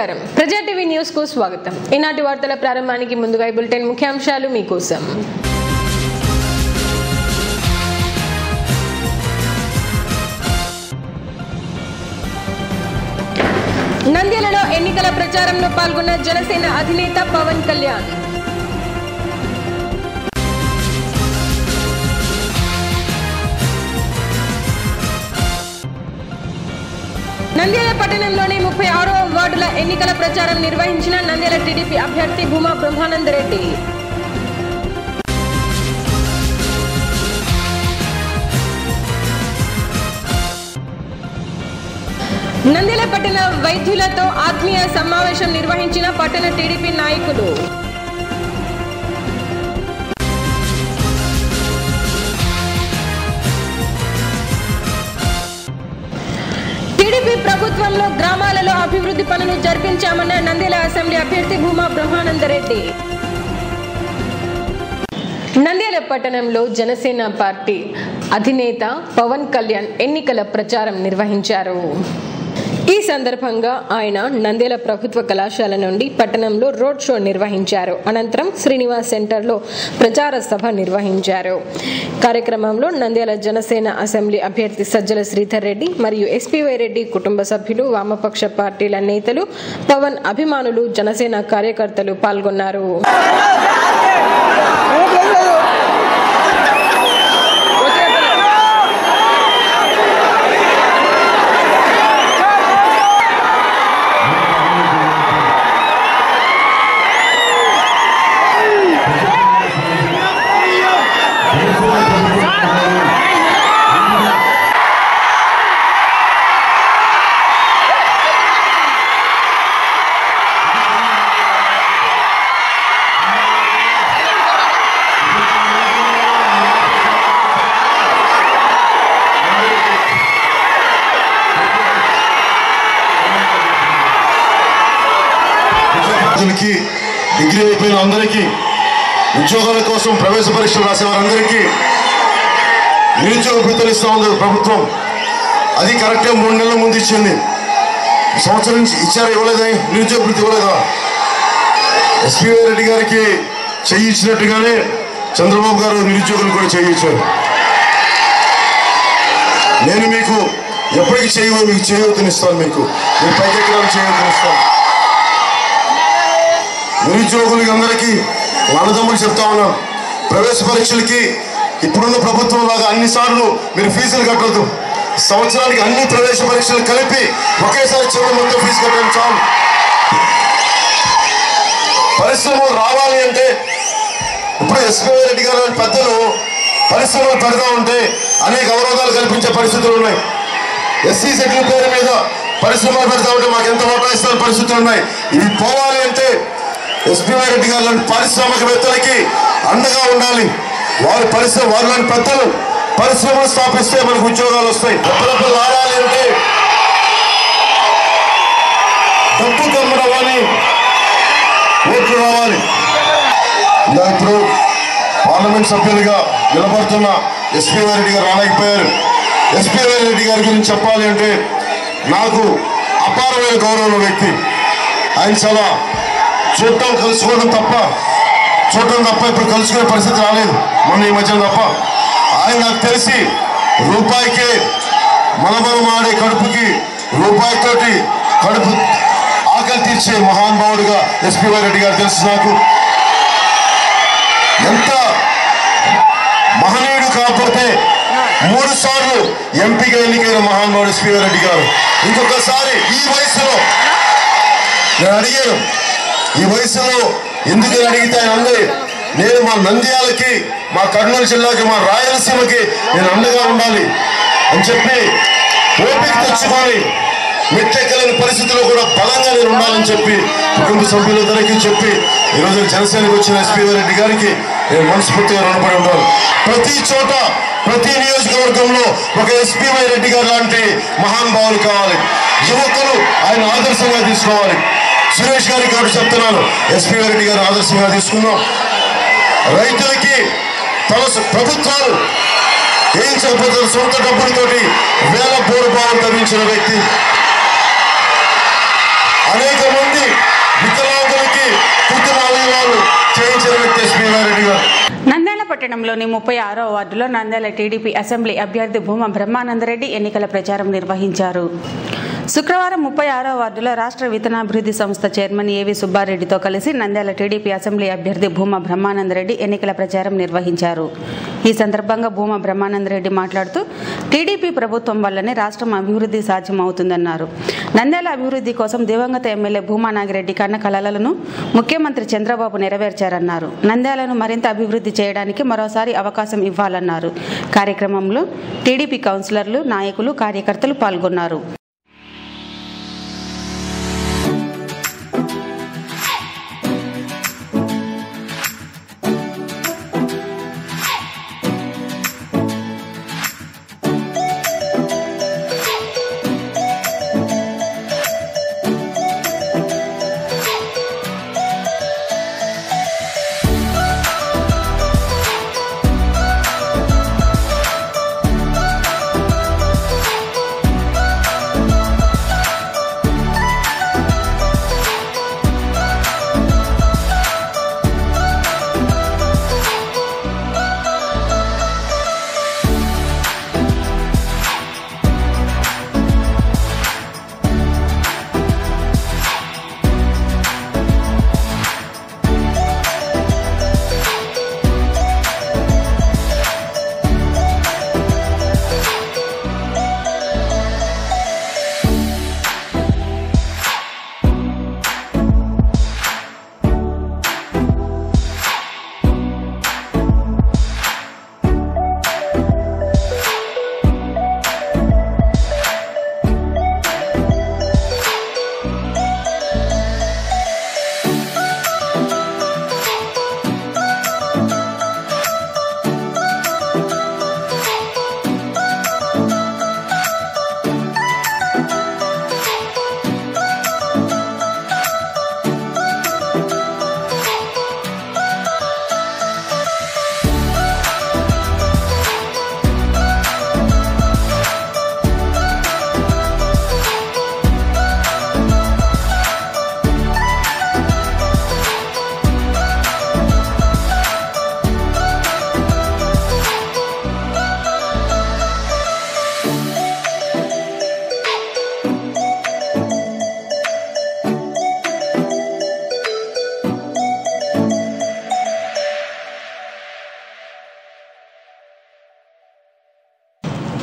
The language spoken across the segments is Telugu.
నమస్కారం ప్రజా టీవీ న్యూస్ కు స్వాగతం. ఈనాటి వార్తల ప్రారంభానికి ముందుగా ఈ బులెటిన్ ముఖ్యాంశాలు మీకోసం. నంద్యాలలో ఎన్నికల ప్రచారంలో పాల్గొన్న జనసేన అధినేత పవన్ కళ్యాణ్. నంద్యాల పట్టణంలోని 36వ వార్డుల ఎన్నికల ప్రచారం నిర్వహించిన నంద్యాల టీడీపీ అభ్యర్థి భూమా బ్రహ్మానందరెడ్డి. నంద్యాల పట్టణ వైద్యులతో ఆత్మీయ సమావేశం నిర్వహించిన పట్టణ టీడీపీ నాయకులు. టీడీపీ ప్రభుత్వంలో గ్రామాలలో అభివృద్ధి పనులు జరిపించామన్న నంద్యాల అసెంబ్లీ అభ్యర్థి భూమా బ్రహ్మానందరెడ్డి. నంద్యాల పట్టణంలో జనసేన పార్టీ అధినేత పవన్ కళ్యాణ్ ఎన్నికల ప్రచారం నిర్వహించారు. ఈ సందర్భంగా ఆయన నంద్యాల ప్రభుత్వ కళాశాల నుండి పట్టణంలో రోడ్ షో నిర్వహించారు. అనంతరం శ్రీనివాస్ సెంటర్లో ప్రచార సభ నిర్వహించారు. కార్యక్రమంలో నంద్యాల జనసేన అసెంబ్లీ అభ్యర్థి సజ్జల శ్రీధర్ రెడ్డి మరియు ఎస్పీవై రెడ్డి కుటుంబ సభ్యులు, వామపక్ష పార్టీల నేతలు, పవన్ అభిమానులు, జనసేన కార్యకర్తలు పాల్గొన్నారు. డిగ్రీ అయిపోయిన అందరికీ, ఉద్యోగాల కోసం ప్రవేశ పరీక్షలు రాసే వారందరికీ నిరుద్యోగ భృతులు ఇస్తా ఉంది ప్రభుత్వం. అది కరెక్ట్గా 3 నెలల ముందు ఇచ్చింది. సంవత్సరం నుంచి ఇచ్చారు, ఇవ్వలేదా? నిరుద్యోగ భృతి ఇవ్వలేదా? ఎస్పీవై రెడ్డి గారికి చెయ్యి ఇచ్చినట్టుగానే చంద్రబాబు గారు నిరుద్యోగులు కూడా చెయ్యి ఇచ్చారు. నేను మీకు ఎప్పటికీ మీకు చేయవతనిస్తాను, మీరు పైకెక్కడానికి చేయవతనిస్తాను. నిరుద్యోగులకి అందరికీ అన్నదమ్ములు చెప్తా ఉన్నాం, ప్రవేశ పరీక్షలకి ఇప్పుడున్న ప్రభుత్వం లాగా అన్నిసార్లు మీరు ఫీజులు కట్టద్దు. సంవత్సరానికి అన్ని ప్రవేశ పరీక్షలు కలిపి ఒకేసారి చివరి మొత్తం ఫీజు కట్టడం చాలు. పరిశ్రమలు రావాలి అంటే ఇప్పుడు ఎస్పీవై రెడ్డి గారు పెద్దలు పరిశ్రమలు పెడతా ఉంటే అనేక అవరోధాలు కల్పించే పరిస్థితులు ఉన్నాయి. ఎస్సీ సెటిల్ పేరు మీద పరిశ్రమలు పెడతా ఉంటే మాకు ఎంత ఓటాయిస్తున్న పరిస్థితులు ఉన్నాయి. ఇవి పోవాలి అంటే ఎస్పీవై రెడ్డి గారు లాంటి పారిశ్రామికవేత్తలకి అండగా ఉండాలి. వారి లాంటి పెద్దలు పరిశ్రమలు స్థాపిస్తే మనకు ఉద్యోగాలు వస్తాయి. డబ్బులు ఆడాలి అంటే డబ్బు కమ్మడవ్వాలి, ఓట్లు రావాలి. ఇప్పుడు పార్లమెంట్ సభ్యులుగా నిలబడుతున్న ఎస్పీవై రెడ్డి గారు రాలేకపోయారు. ఎస్పీవై రెడ్డి గారి గురించి చెప్పాలి అంటే నాకు అపారమైన గౌరవం వ్యక్తి. ఆయన చాలా చూడటం తప్ప ఇప్పుడు కలుసుకునే పరిస్థితి రాలేదు, మొన్న ఈ మధ్యన తప్ప. ఆయన నాకు తెలిసి రూపాయికే మనబలం ఆడే కడుపుకి రూపాయితోటి కడుపు ఆకలి తీర్చే మహానుభావుడిగా ఎస్పీవై రెడ్డి గారు తెలుసు నాకు. ఎంత మహనీయుడు కాకపోతే 3 సార్లు ఎంపీగా ఎన్నికైన మహానుభావుడు ఎస్పీవై రెడ్డి గారు. ఇంకొకసారి ఈ వయసులో నేను అడిగాను, ఈ వయసులో ఎందుకు అడిగితే ఆయన అంది, నేను మా నంద్యాలకి, మా కర్నూలు జిల్లాకి, మా రాయలసీమకి నేను అండగా ఉండాలి అని చెప్పి ఓపిక తెచ్చుకొని మెట్టెక్కలేని పరిస్థితుల్లో కూడా బలంగా నేను ఉండాలని చెప్పి కుటుంబ సభ్యులందరికీ చెప్పి ఈరోజు జనసేనకు వచ్చిన ఎస్పీవై రెడ్డి గారికి నేను మనస్ఫూర్తిగా రుణపడి ఉంటాను. ప్రతి చోట, ప్రతి నియోజకవర్గంలో ఒక ఎస్పీవై రెడ్డి గారు లాంటి మహానుభావులు కావాలి. యువకులు ఆయన ఆదర్శంగా తీసుకోవాలి. సురేష్ గారికి కాబట్టి చెప్తున్నాను, ఎస్పీవై రెడ్డి గారు ఆదర్శంగా తీసుకుందాం. రైతులకి తన ప్రభుత్వాలు ఏం చెప్పబోతున్న సొంత డబ్బులతోటి వేల బోరు బావులు తవ్వించిన వ్యక్తి. అనేక మంది వికలాంగులకి కృత్రిమ అవయవాలు చేయించిన వ్యక్తి శ్రీవారెడ్డి గారు. నంద్యాల పట్టణంలోని 36వ వార్డులో నంద్యాల టీడీపీ అసెంబ్లీ అభ్యర్థి భూమా బ్రహ్మానందరెడ్డి ఎన్నికల ప్రచారం నిర్వహించారు. శుక్రవారం 36వ వార్డులో రాష్ట్ర విత్తనాభివృద్ధి సంస్థ చైర్మన్ ఏవి సుబ్బారెడ్డితో కలిసి నంద్యాల టీడీపీ అసెంబ్లీ అభ్యర్థి భూమా బ్రహ్మానందరెడ్డి ఎన్నికల ప్రచారం నిర్వహించారు. ఈ సందర్భంగా భూమా బ్రహ్మానందరెడ్డి మాట్లాడుతూ టీడీపీ ప్రభుత్వం వల్లనే రాష్ట్రం అభివృద్ధి సాధ్యమవుతుందన్నారు. నంద్యాల అభివృద్ధి కోసం దివంగత ఎమ్మెల్యే భూమా నాగిరెడ్డి కన్న కలలను ముఖ్యమంత్రి చంద్రబాబు నెరవేర్చారన్నారు. నంద్యాలను మరింత అభివృద్ధి చేయడానికి మరోసారి అవకాశం ఇవ్వాలన్నారు. కార్యక్రమంలో టీడీపీ కౌన్సిలర్లు, నాయకులు, కార్యకర్తలు పాల్గొన్నారు.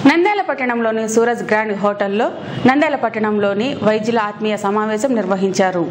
నంద్యాల పట్టణంలోని సూరజ్ గ్రాండ్ హోటల్లో నంద్యాల పట్టణంలోని వైద్యుల ఆత్మీయ సమావేశం నిర్వహించారు.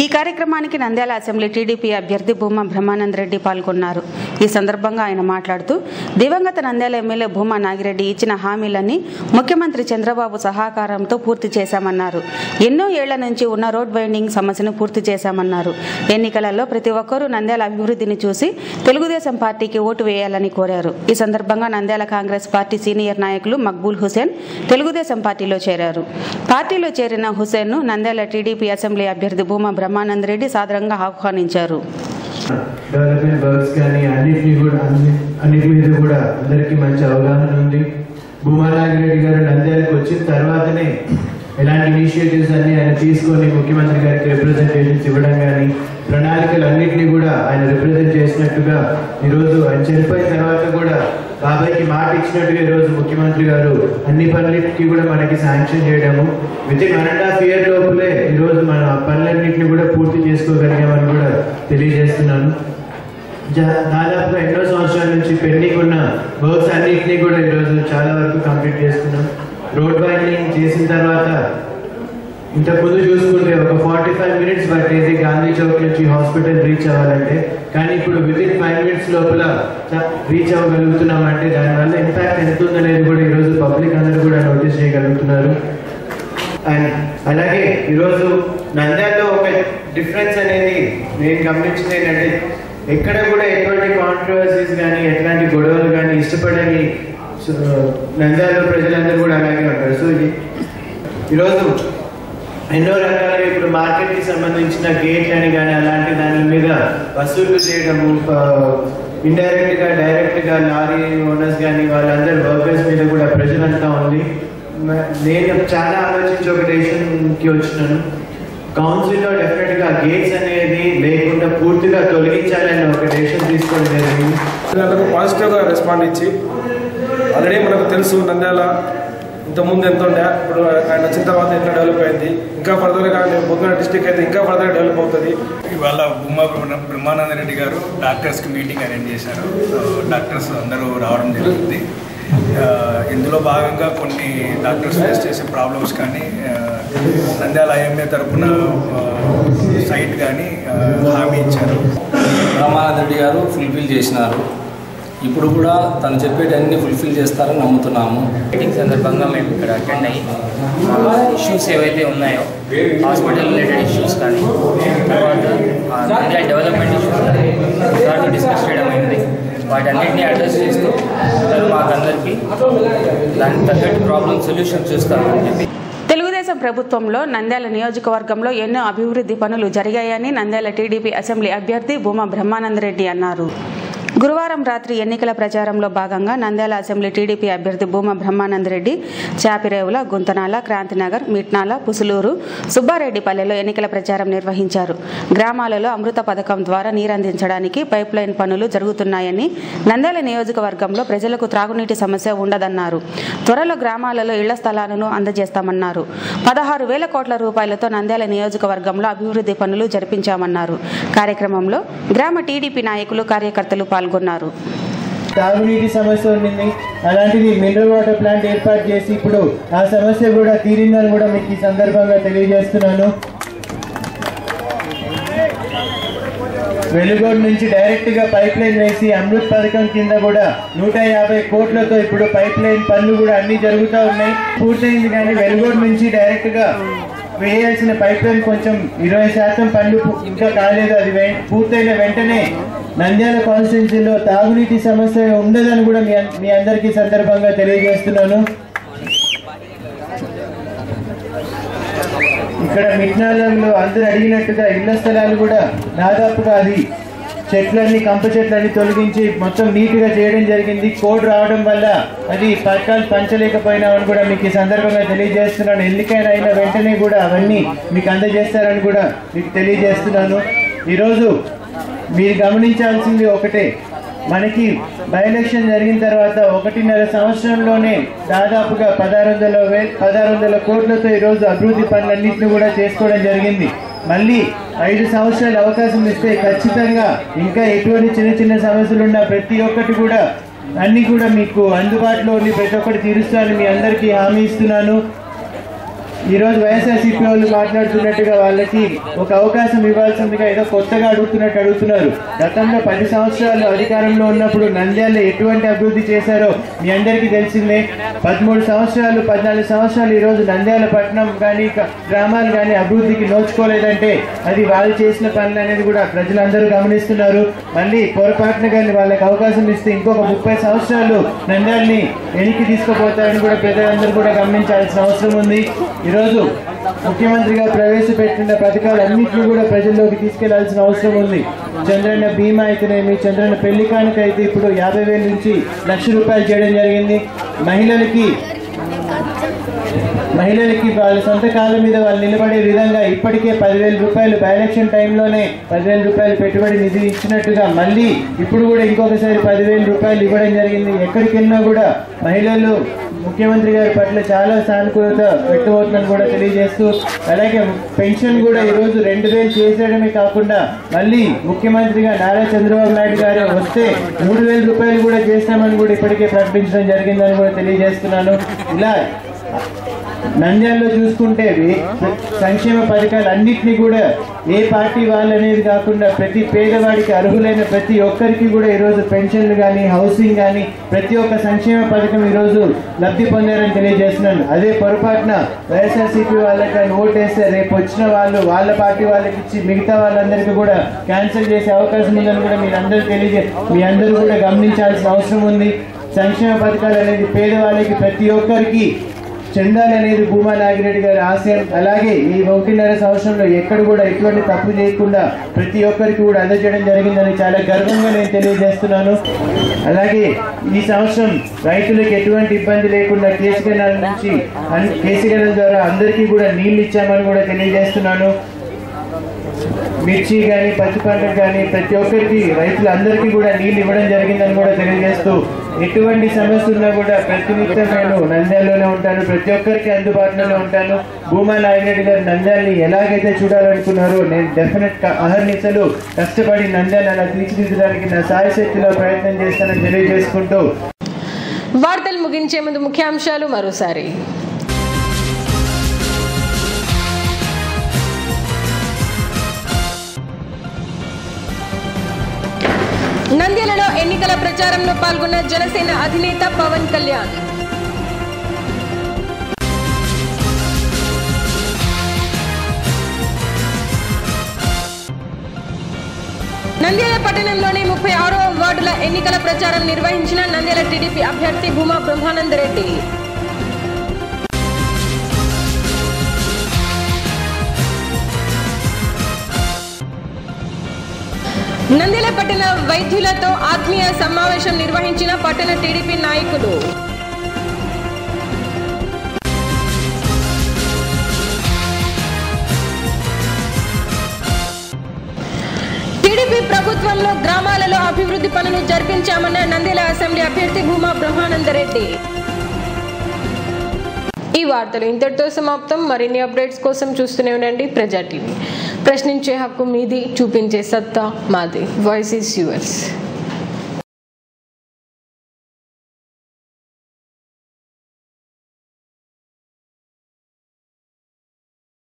ఈ కార్యక్రమానికి నంద్యాల అసెంబ్లీ టీడీపీ అభ్యర్థి భూమా బ్రహ్మానందరెడ్డి పాల్గొన్నారు. ఈ సందర్భంగా ఆయన మాట్లాడుతూ దివంగత నంద్యాల ఎమ్మెల్యే భూమా నాగిరెడ్డి ఇచ్చిన హామీలన్నీ ముఖ్యమంత్రి చంద్రబాబు సహకారంతో పూర్తి చేశామన్నారు. ఎన్నో ఏళ్ల నుంచి ఉన్న రోడ్ వైండింగ్ సమస్యను పూర్తి చేశామన్నారు. ఎన్నికలలో ప్రతి ఒక్కరూ నంద్యాల అభివృద్ధిని చూసి తెలుగుదేశం పార్టీకి ఓటు వేయాలని కోరారు. ఈ సందర్భంగా నంద్యాల కాంగ్రెస్ పార్టీ సీనియర్ నాయకులు మక్బూల్ హుసేన్ తెలుగుదేశం పార్టీలో చేరారు. పార్టీలో చేరిన హుసేన్ ను నంద్యాల టీడీపీ అసెంబ్లీ అభ్యర్థి భూమా బ్రహ్మానందరెడ్డి సాదరంగా ఆహ్వానించారు. డెవలప్మెంట్ వర్క్స్ కానీ అన్నిటి మీద కూడా అందరికీ మంచి అవగాహన ఉంది. భూమా నాగిరెడ్డి గారు నంద్యాలకు వచ్చిన తర్వాతనే ఎలాంటి ఇనిషియేటివ్స్ అన్ని ఆయన తీసుకొని ముఖ్యమంత్రి గారికి రిప్రజెంటేషన్స్ ఇవ్వడం కానీ ప్రణాళికలు అన్నింటినీ కూడా ఆయన రిప్రజెంట్ చేసినట్టుగా ఈరోజు ఆయన చనిపోయిన తర్వాత కూడా బాబాయ్కి మాట ఇచ్చినట్టుగా ఈరోజు ముఖ్యమంత్రి గారు అన్ని పనులకి కూడా మనకి శాంక్షన్ చేయడము వితిన్ 1.5 year లోపలే ఈరోజు మన పనులన్నింటినీ కూడా పూర్తి చేసుకోగలిగామని కూడా తెలియజేస్తున్నాను. దాదాపుగా ఎన్నో సంవత్సరాల నుంచి పెండింగ్ ఉన్న వర్క్స్ అన్నింటినీ కూడా ఈరోజు చాలా వరకు కంప్లీట్ చేసుకున్నాం. రోడ్ వైండింగ్ చేసిన తర్వాత ఇంతకుముందు చూసుకుంటే ఒక 45 minutes పట్టేది గాంధీ చౌక్ నుంచి హాస్పిటల్ రీచ్ అవ్వాలంటే, కానీ ఇప్పుడు వితిన్ 5 minutes లోపల రీచ్ అవ్వగలుగుతున్నాం. అంటే దానివల్ల ఇంపాక్ట్ ఎంత ఉందనేది కూడా ఈరోజు పబ్లిక్ అందరూ కూడా నోటీస్ చేయగలుగుతున్నారు. అండ్ అలాగే ఈరోజు నంద్యాలలో ఒక డిఫరెన్స్ అనేది నేను గమనించింది ఏంటంటే ఎక్కడ కూడా ఎటువంటి కాంట్రవర్సీస్ కానీ ఎట్లాంటి గొడవలు కానీ ఇష్టపడని నంద్యాలలో ప్రజలందరూ కూడా అలాగే ఉంటారు. సో ఈరోజు ఎన్నో రకాలుగా ఇప్పుడు మార్కెట్కి సంబంధించిన గేట్లని కానీ అలాంటి దాని మీద వసూలు చేయడము, ఇండైరెక్ట్గా డైరెక్ట్గా లారీ ఓనర్స్ కానీ వాళ్ళందరూ వర్కర్స్ మీద కూడా ప్రెషర్ అంతా ఉంది. నేను చాలా ఆలోచించి ఒక డెసిషన్కి వచ్చినాను. కౌన్సిల్లో డెఫినెట్గా గేట్స్ అనేది లేకుండా పూర్తిగా తొలగించాలని ఒక డెసిషన్ తీసుకోవడం జరిగింది. పిల్లలకు పాజిటివ్గా రెస్పాండ్ ఇచ్చి ఆల్రెడీ మనకు తెలుసు నంద్యాల ఇంతకుముందు ఎంత ఉండే, ఇప్పుడు ఆయన వచ్చిన తర్వాత ఎట్లా డెవలప్ అయింది, ఇంకా ఫర్దర్గా బొగ్గన డిస్టిక్ అయితే ఇంకా ఫర్దర్గా డెవలప్ అవుతుంది. ఇవాళ భూమా బ్రహ్మానంద రెడ్డి గారు డాక్టర్స్కి మీటింగ్ అరేంజ్ చేశారు. డాక్టర్స్ అందరూ రావడం జరుగుతుంది. ఇందులో భాగంగా కొన్ని డాక్టర్స్ ఫేస్ చేసే ప్రాబ్లమ్స్ కానీ నంద్యాల ఐఎంఏ తరఫున సైట్ కానీ హామీ ఇచ్చారు. బ్రహ్మానంద రెడ్డి గారు ఫుల్ఫిల్ చేసినారు. ఇప్పుడు కూడా తను చెప్పేటన్ని ఫుల్ఫిల్ చేస్తారని నమ్ముతున్నాము. మీటింగ్ సందర్భంగా మేము ఇక్కడ అటెండ్ అయ్యి ఇష్యూస్ ఏవైతే ఉన్నాయో హాస్పిటల్ రిలేటెడ్ ఇష్యూస్ కానీ తర్వాత నంద్యాల డెవలప్మెంట్ ఇష్యూస్ కానీ దాంట్లో డిస్కస్ చేయడం అయింది. వాటన్నిటిని అడ్రస్ చేస్తూ మాకందరికీ దానికి తగ్గట్టు ప్రాబ్లమ్ సొల్యూషన్ చూస్తామని చెప్పి. తెలుగుదేశం ప్రభుత్వంలో నంద్యాల నియోజకవర్గంలో ఎన్నో అభివృద్ధి పనులు జరిగాయని నంద్యాల టీడీపీ అసెంబ్లీ అభ్యర్థి భూమా బ్రహ్మానందరెడ్డి అన్నారు. గురువారం రాత్రి ఎన్నికల ప్రచారంలో భాగంగా నంద్యాల అసెంబ్లీ టీడీపీ అభ్యర్థి భూమా బ్రహ్మానందరెడ్డి చాపిరేవుల, గుంతనాల, క్రాంతినగర్, మిట్నాల, పుసులూరు, సుబ్బారెడ్డిపల్లెలో ఎన్నికల ప్రచారం నిర్వహించారు. గ్రామాలలో అమృత పథకం ద్వారా నీరందించడానికి పైప్ లైన్ పనులు జరుగుతున్నాయని, నంద్యాల నియోజకవర్గంలో ప్రజలకు త్రాగునీటి సమస్య ఉండదన్నారు. త్వరలో గ్రామాలలో ఇళ్ల స్థలాలను అందజేస్తామన్నారు. 16,000 కోట్ల రూపాయలతో నంద్యాల నియోజకవర్గంలో అభివృద్ధి పనులు జరిపించామన్నారు. కార్యక్రమంలో గ్రామ టీడీపీ నాయకులు, కార్యకర్తలు పాల్గొన్నారు. తాగునీటి సమస్య ఉండింది, అలాంటిది మినరల్ వాటర్ ప్లాంట్ ఏర్పాటు చేసి ఇప్పుడు ఆ సమస్య కూడా తీరిందని కూడా మీకు ఈ సందర్భంగా తెలియజేస్తున్నాను. వెలుగోడు నుంచి డైరెక్ట్ గా పైప్ లైన్ వేసి అమృత్ పథకం కింద కూడా 150 కోట్లతో ఇప్పుడు పైప్ లైన్ పనులు కూడా అన్ని జరుగుతూ ఉన్నాయి. పూర్తయింది, కానీ వెలుగోడు నుంచి డైరెక్ట్ గా వేయాల్సిన పైప్ లైన్ కొంచెం 20% పనులు ఇంకా కాలేదు. అది పూర్తయిన వెంటనే నంద్యాల కాన్స్టిట్యున్సీలో తాగునీటి సమస్య ఉండదని కూడా మీ అందరికీ సందర్భంగా తెలియజేస్తున్నాను. ఇక్కడ మిట్నాలంలో అందరూ అడిగినట్టుగా ఇళ్ల స్థలాలు కూడా దాదాపుగా అది చెట్లన్నీ, కంప చెట్లన్నీ తొలగించి మొత్తం నీట్గా చేయడం జరిగింది. కోడ్ రావడం వల్ల అది పథకాలు పంచలేకపోయినామని కూడా మీకు ఈ సందర్భంగా తెలియజేస్తున్నాను. ఎన్నికైన అయిన వెంటనే కూడా అవన్నీ మీకు అందజేస్తారని కూడా మీకు తెలియజేస్తున్నాను. ఈరోజు మీరు గమనించాల్సింది ఒకటే, మనకి బై ఎలక్షన్ జరిగిన తర్వాత 1.5 సంవత్సరంలోనే దాదాపుగా 1600 కోట్లతో ఈరోజు అభివృద్ధి పనులన్నింటినీ కూడా చేసుకోవడం జరిగింది. మళ్ళీ 5 సంవత్సరాల అవకాశం ఇస్తే ఖచ్చితంగా ఇంకా ఎటువంటి చిన్న చిన్న సమస్యలు ఉన్నా ప్రతి ఒక్కటి కూడా అన్ని కూడా మీకు అందుబాటులో ఉండి ప్రతి ఒక్కటి తీరుస్తానని మీ అందరికీ హామీ ఇస్తున్నాను. ఈరోజు వైఎస్ఆర్సీపీ వాళ్ళు మాట్లాడుతున్నట్టుగా వాళ్ళకి ఒక అవకాశం ఇవ్వాల్సిందిగా ఏదో కొత్తగా అడుగుతున్నారు. గతంలో 10 సంవత్సరాలు అధికారంలో ఉన్నప్పుడు నంద్యాల ఎటువంటి అభివృద్ధి చేశారో మీ అందరికీ తెలిసిందే. 13 సంవత్సరాలు 14 సంవత్సరాలు ఈరోజు నంద్యాల పట్టణం కానీ గ్రామాలు కానీ అభివృద్ధికి నోచుకోలేదంటే అది వాళ్ళు చేసిన పనులు అనేది కూడా ప్రజలందరూ గమనిస్తున్నారు. మళ్ళీ పొరపాటున కానీ వాళ్ళకి అవకాశం ఇస్తే ఇంకొక 30 సంవత్సరాలు నంద్యాలని వెనక్కి తీసుకుపోతారని కూడా ప్రజలందరూ కూడా గమనించాల్సిన అవసరం ఉంది. ఈరోజు ముఖ్యమంత్రిగా ప్రవేశపెట్టిన పథకాలన్నింటినీ కూడా ప్రజల్లోకి తీసుకెళ్లాల్సిన అవసరం ఉంది. చంద్రన్న బీమా అయితేనేమి, చంద్రన్న పెళ్లి కానుక అయితే ఇప్పుడు 50,000 నుంచి 1,00,000 రూపాయలు చేయడం జరిగింది. మహిళలకి వాళ్ళ సొంత కాళ్ళ మీద వాళ్ళు నిలబడే విధంగా ఇప్పటికే 10,000 రూపాయలు బై ఎలక్షన్ టైంలోనే 10,000 రూపాయలు పెట్టుబడి నిధి ఇచ్చినట్టుగా మళ్ళీ ఇప్పుడు కూడా ఇంకొకసారి 10,000 రూపాయలు ఇవ్వడం జరిగింది. ఎక్కడికి వెళ్ళినా కూడా మహిళలు ముఖ్యమంత్రి గారి పట్ల చాలా సానుకూలత వ్యక్తమవుతుందని కూడా తెలియజేస్తూ, అలాగే పెన్షన్ కూడా ఈరోజు 2,000 చేసేయడమే కాకుండా మళ్ళీ ముఖ్యమంత్రిగా నారా చంద్రబాబు నాయుడు గారు వస్తే 3,000 రూపాయలు కూడా చేస్తామని కూడా ఇప్పటికే ప్రకటించడం జరిగిందని కూడా తెలియజేస్తున్నాను. ఇలా నంద్యాలలో చూసుకుంటే సంక్షేమ పథకాలు అన్నింటినీ కూడా ఏ పార్టీ వాళ్ళు అనేది కాకుండా ప్రతి పేదవాడికి అర్హులైన ప్రతి ఒక్కరికి కూడా ఈరోజు పెన్షన్లు కానీ, హౌసింగ్ కానీ ప్రతి ఒక్క సంక్షేమ పథకం ఈరోజు లబ్ధి పొందారని తెలియజేస్తున్నాను. అదే పొరపాటున వైఎస్ఆర్సీపీ వాళ్ళకి కానీ ఓటేస్తే రేపు వచ్చిన వాళ్ళు వాళ్ళ పార్టీ వాళ్ళకి ఇచ్చి మిగతా వాళ్ళందరికీ కూడా క్యాన్సిల్ చేసే అవకాశం ఉందని కూడా మీ అందరూ కూడా గమనించాల్సిన అవసరం ఉంది. సంక్షేమ పథకాలు అనేది పేదవాళ్ళకి ప్రతి ఒక్కరికి చెందాలి అనేది భూమా నాగిరెడ్డి గారి ఆశయం. అలాగే ఈ 1.5 సంవత్సరంలో ఎక్కడ కూడా ఎటువంటి తప్పు చేయకుండా ప్రతి ఒక్కరికి కూడా అందజేయడం జరిగిందని చాలా గర్వంగా నేను తెలియజేస్తున్నాను. అలాగే ఈ సంవత్సరం రైతులకు ఎటువంటి ఇబ్బంది లేకుండా కేసీ కెనాల్ ద్వారా అందరికీ కూడా నీళ్లు ఇచ్చామని కూడా తెలియజేస్తున్నాను. మిర్చి కానీ పచ్చి పంటకు కానీ ప్రతి ఒక్కరికి రైతులందరికీ కూడా నీళ్ళు ఇవ్వడం జరిగిందని కూడా తెలియజేస్తూ ఎటువంటి సమస్య ఉన్నా కూడా ప్రతినిత్యం నేను నంద్యాలలోనే ఉంటాను, ప్రతి ఒక్కరికి అందుబాటులోనే ఉంటాను. భూమా నాగిరెడ్డి గారు నంద్యాలని ఎలాగైతే చూడాలనుకున్నారో నేను డెఫినెట్ అహర్నిశలు కష్టపడి నంద్యాలను అలా తీర్చిదిద్దడానికి నా సాయశక్తిలో ప్రయత్నం చేస్తానని తెలియజేసుకుంటూ వార్తలు ముగించే ముందు ముఖ్యాంశాలు మరోసారి. నంద్యాలలో ఎన్నికల ప్రచారంలో పాల్గొన్న జనసేన అధినేత పవన్ కళ్యాణ్. నంద్యాల పట్టణంలోని 36వ వార్డుల ఎన్నికల ప్రచారం నిర్వహించిన నంద్యాల టీడీపీ అభ్యర్థి భూమా బ్రహ్మానందరెడ్డి. నంద్యాల పట్టణ వైద్యులతో ఆత్మీయ సమావేశం నిర్వహించిన పట్టణ టీడీపీ నాయకులు. టీడీపీ ప్రభుత్వంలో గ్రామాలలో అభివృద్ధి పనులు జరిపించామన్న నంద్యాల అసెంబ్లీ అభ్యర్థి భూమా బ్రహ్మానందరెడ్డి. ఈ వార్తలు ఇంతటితో సమాప్తం. మరిన్ని అప్డేట్స్ కోసం చూస్తూనే ఉండండి ప్రజా టీవీ. ప్రశ్నించే హక్కు మీది, చూపించే సత్తా మాది. Voice is yours.